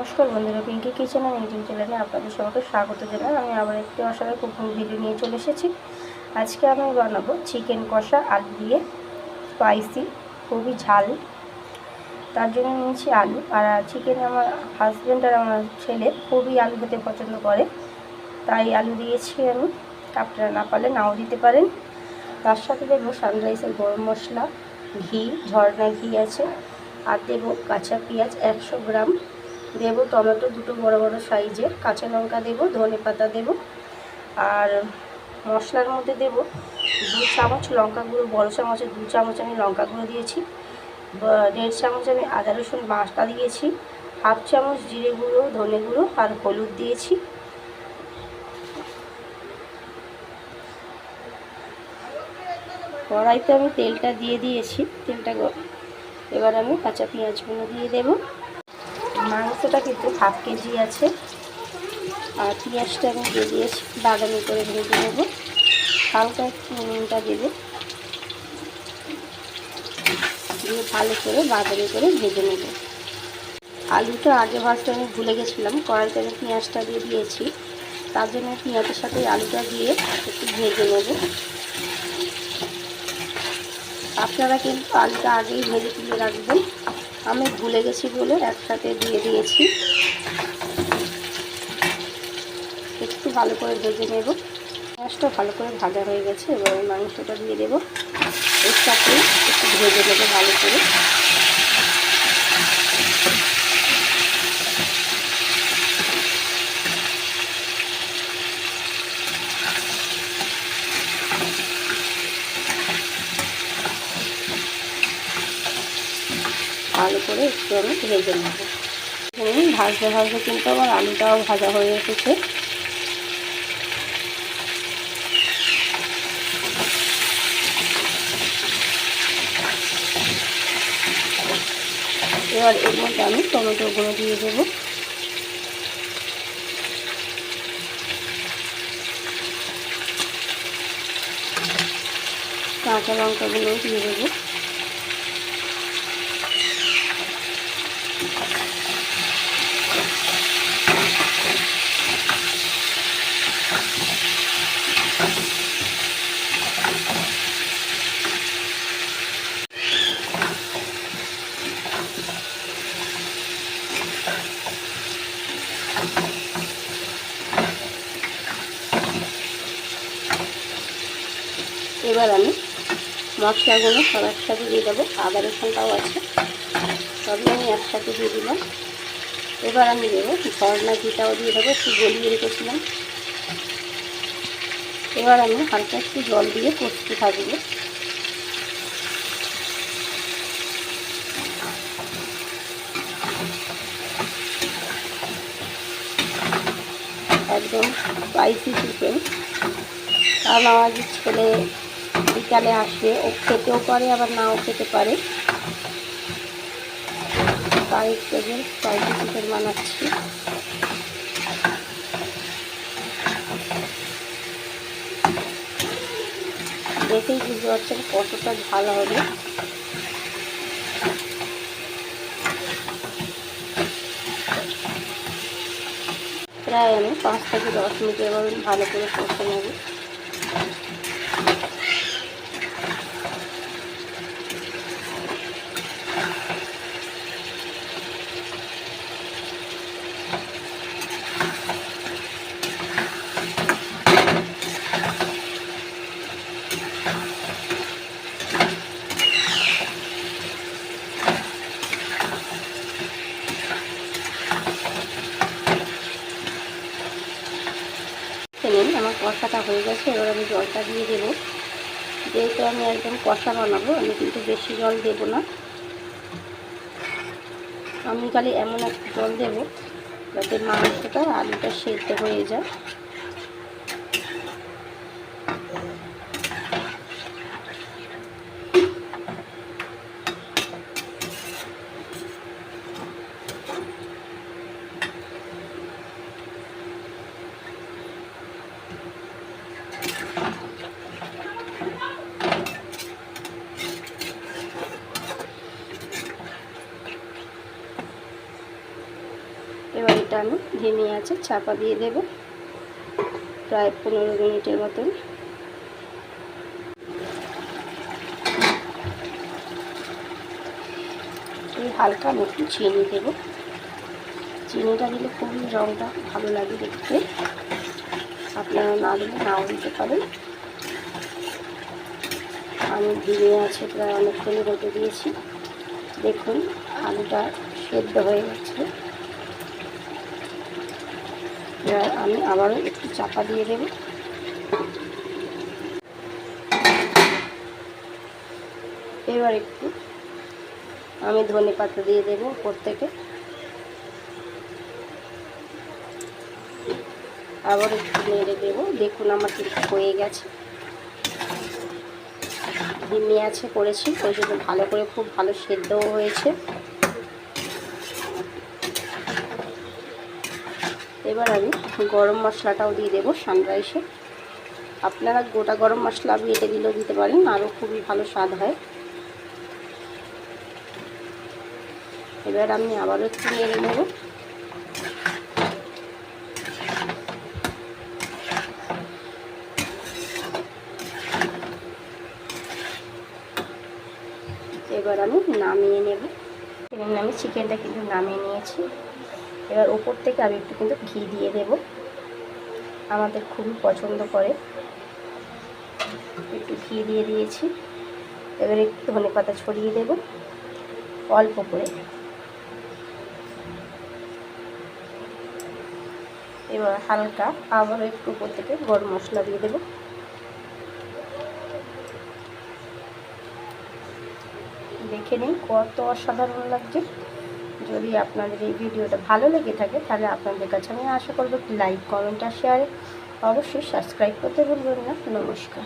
নমস্কার বন্ধুরা, পিঙ্কি কিচেন আর ইউটিউব চ্যানেলে আপনাদের সবাইকে স্বাগত জানাই। আমি আবার একটি অসাধারণ কুকিং ভিডিও নিয়ে চলে এসেছি। আজকে আমি বানাবো চিকেন কষা আলু দিয়ে, স্পাইসি, খুবই ঝাল। তার জন্য নিয়েছি আলু। আর চিকেন আমার হাজব্যান্ড আর আমার ছেলে খুবই আলু খেতে পছন্দ করে, তাই আলু দিয়েছি আমি। আপনারা না পারলে নাও দিতে পারেন। তার সাথে দেবো সানরাইসের গরম মশলা, ঘি, ঝর্ণা ঘি আছে, আর দেবো কাঁচা পেঁয়াজ 100 গ্রাম, দেবো টমেটো 2টো বড় বড় সাইজের, কাঁচা লঙ্কা দেবো, ধনে পাতা দেবো। আর মশলার মধ্যে দেবো 2 চামচ লঙ্কা গুঁড়ো, বড় চামচে 2 চামচ আমি লঙ্কা গুঁড়ো দিয়েছি, 1.5 চামচ আমি আদা রসুন বাটা দিয়েছি, 1/2 চামচ জিরে গুঁড়ো, ধনে গুঁড়ো আর হলুদ দিয়েছি। কড়াইতে আমি তেলটা দিয়ে দিয়েছি, তেলটা এবার আমি কাঁচা পেঁয়াজগুলো দিয়ে দেব। মাংসটা কিন্তু 1/2 কেজি আছে, আর পেঁয়াজটা আমি দিয়ে দিয়েছি, বাদামি করে ভেজে নেব। হালকা একটু নুনটা দেবো, দিয়ে ভালো করে বাদামি করে ভেজে নেব। আলুটা আগে ভাজতে আমি ভুলে গেছিলাম, কড়াইতে আমি পেঁয়াজটা দিয়ে দিয়েছি, তার জন্য পেঁয়াজের সাথে আলুটা দিয়ে একটু ভেজে নেব। আপনারা কিন্তু আলুটা আগেই ভেজে তুলে রাখবেন, আমি ভুলে গেছি বলে একসাথে দিয়ে দিয়েছি। একটু ভালো করে ভেজে নেব। পেঁয়াজটা ভালো করে ভাজা হয়ে গেছে, এবার মাংসটা দিয়ে দেবো, এর সাথে একটু ভেজে নেবো ভালো করে। ভালো করে একটু আমি ভেজে নেব। ভাজতে ভাজতে কিন্তু আমার আলুটাও ভাজা হয়ে এসেছে। এবার এর মধ্যে আমি টমেটোগুলো দিয়ে দেবো, কাঁচা লঙ্কাগুলো দিয়ে দেবো, এবার আমি মশলাগুলো সব একসাথে দিয়ে দেবো। আদা রসুনটাও আছে, সবই আমি একসাথে দিয়ে দিলাম। এবার আমি দেবো ঝর্ণা ঘিটাও দিয়ে দেবো, একটু গলিয়ে রেখেছিলাম। এবার আমি হালকা একটু জল দিয়ে কষতে থাকবো। একদম স্পাইসি চিকেন, কারণ আমার যে ছেলে বিকালে আসবে, ও খেতেও পারে আবার নাও খেতে পারে, তাই একটু স্পাইসি চিকেন বানাচ্ছি। দেখেই বুঝতে পারছেন কতটা ঝাল হবে। প্রায় আমি 5 থেকে 10 মিনিটের ভালো করে কষে নেব। আমার কষাটা হয়ে গেছে, এবার আমি জলটা দিয়ে দেবো। যেহেতু আমি একদম কষা বানাবো, আমি কিন্তু বেশি জল দেব না, আমি খালি এমন একটা জল দেবো যাতে মাংসটা আলুটা সেদ্ধ হয়ে যায়। এবার এটা আমি ধিমি আছে চাপা দিয়ে দেব প্রায় 15 মিনিটের মতন। এই হালকা আমি একটু চিনি দেবো, চিনিটা দিলে খুবই রঙটা ভালো লাগে দেখতে, আপনারা না দিলে নাও দিতে পারেন। আমি ধিমি আছে প্রায় অনেকক্ষণ রেখে দিয়েছি, দেখুন আলুটা সেদ্ধ হয়ে গেছে। এবার আমি আবারও একটু চাপা দিয়ে দেব। এবার একটু আমি ধনেপাতা দিয়ে দেবো উপর থেকে, আবার একটু নেড়ে দেবো। দেখুন আমার কিন্তু হয়ে গেছে, ধিমি আছে করেছি ওই জন্য ভালো করে খুব ভালো সেদ্ধও হয়েছে। এবার আমি গরম মশলাটাও দিয়ে দেবো সানরাইসে, আপনারা গোটা গরম মশলা বেটে দিলেও দিতে পারেন, আরও খুবই ভালো স্বাদ হয়। এবার আমি আবারও একটু নেড়ে নেব। এবার আমি নামিয়ে নেব। এখানে আমি চিকেনটা কিন্তু নামিয়ে নিয়েছি। এবার ওপর থেকে আমি একটু কিন্তু ঘি দিয়ে দেব, আমাদের খুবই পছন্দ করে, একটু ঘি দিয়ে দিয়েছি। এবার একটু ধনেপাতা ছড়িয়ে দেব অল্প করে। এবার হালকা আবারও একটু উপর থেকে গরম মশলা দিয়ে দেব। দেখে নিন কত অসাধারণ লাগছে। যদি আপনাদের এই ভিডিওটা ভালো লেগে থাকে তাহলে আপনাদের কাছে আমি আশা করব লাইক, কমেন্ট আর শেয়ারে অবশ্যই সাবস্ক্রাইব করতে ভুলবেন না। নমস্কার।